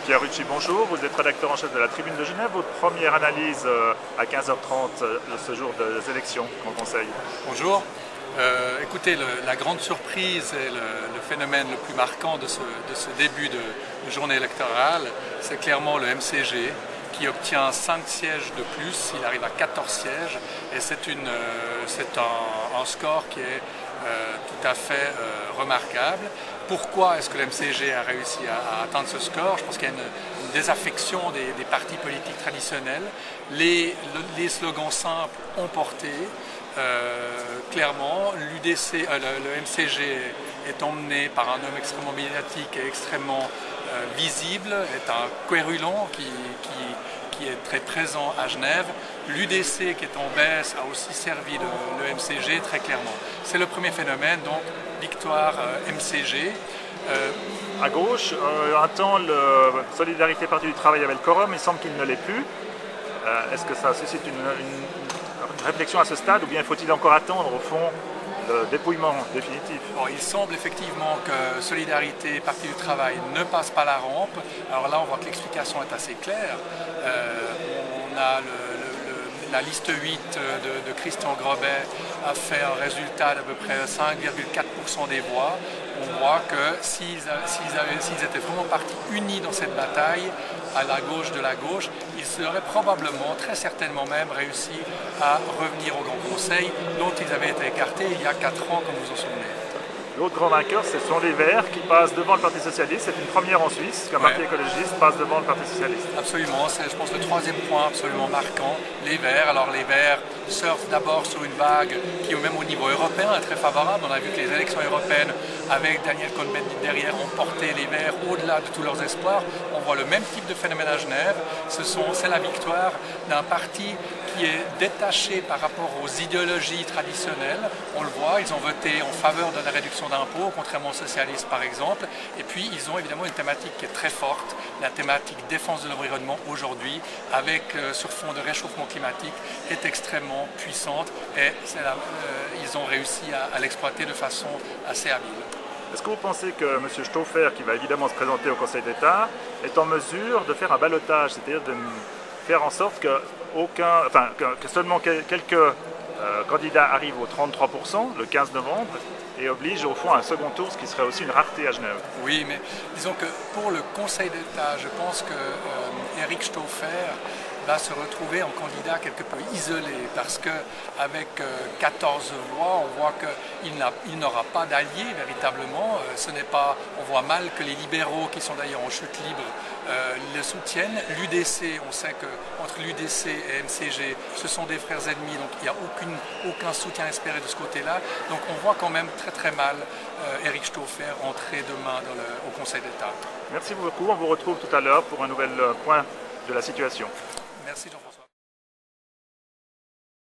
Pierre Rucci, bonjour. Vous êtes rédacteur en chef de la Tribune de Genève. Votre première analyse à 15h30 de ce jour des élections au Conseil. Bonjour. Écoutez, la grande surprise et le phénomène le plus marquant de ce début de journée électorale, c'est clairement le MCG qui obtient 5 sièges de plus, il arrive à 14 sièges et c'est un score qui est tout à fait remarquable. Pourquoi est-ce que le MCG a réussi à atteindre ce score? Je pense qu'il y a une désaffection des partis politiques traditionnels. Les slogans simples ont porté. Clairement, le MCG est emmené par un homme extrêmement médiatique et extrêmement visible, est un quérulant qui est très présent à Genève. L'UDC qui est en baisse a aussi servi le MCG très clairement. C'est le premier phénomène, donc victoire MCG. À gauche, un temps, le Solidarité Parti du Travail avait le quorum, il semble qu'il ne l'est plus. Est-ce que ça suscite une réflexion à ce stade ou bien faut-il encore attendre au fond le dépouillement définitif? Bon, il semble effectivement que Solidarité Parti du Travail ne passe pas la rampe. Alors là, on voit que l'explication est assez claire. On a la liste 8 de Christian Grobet a fait un résultat d'à peu près 5,4% des voix. On voit que s'ils étaient vraiment partis unis dans cette bataille, à la gauche de la gauche, ils seraient probablement, très certainement même, réussi à revenir au Grand Conseil, dont ils avaient été écartés il y a 4 ans, comme vous en souvenez. L'autre grand vainqueur, ce sont les Verts qui passent devant le Parti Socialiste. C'est une première en Suisse qu'un parti écologiste passe devant le Parti Socialiste. Absolument, c'est je pense le troisième point absolument marquant. Les Verts, alors les Verts surfent d'abord sur une vague qui même au niveau européen est très favorable. On a vu que les élections européennes avec Daniel Cohn-Bendit derrière ont porté les Verts au-delà de tous leurs espoirs. On voit le même type de phénomène à Genève. C'est la victoire d'un parti qui est détaché par rapport aux idéologies traditionnelles. On le voit, ils ont voté en faveur de la réduction d'impôts, contrairement aux socialistes par exemple. Et puis ils ont évidemment une thématique qui est très forte, la thématique défense de l'environnement aujourd'hui, avec sur fond de réchauffement climatique, est extrêmement puissante et ils ont réussi à l'exploiter de façon assez habile. Est-ce que vous pensez que M. Stauffer, qui va évidemment se présenter au Conseil d'État, est en mesure de faire un ballotage, c'est-à-dire de faire en sorte que seulement quelques candidats arrivent aux 33% le 15 novembre et obligent au fond à un second tour, ce qui serait aussi une rareté à Genève? Oui, mais disons que pour le Conseil d'État, je pense que Eric Stauffer va se retrouver en candidat quelque peu isolé parce qu'avec 14 voix, on voit qu'il n'aura pas d'alliés véritablement. On voit mal que les libéraux, qui sont d'ailleurs en chute libre, le soutiennent. L'UDC, on sait qu'entre l'UDC et MCG, ce sont des frères ennemis, donc il n'y a aucun soutien espéré de ce côté-là. Donc on voit quand même très très mal Eric Stauffer entrer demain au Conseil d'État. Merci beaucoup, on vous retrouve tout à l'heure pour un nouvel point de la situation. Merci Jean-François.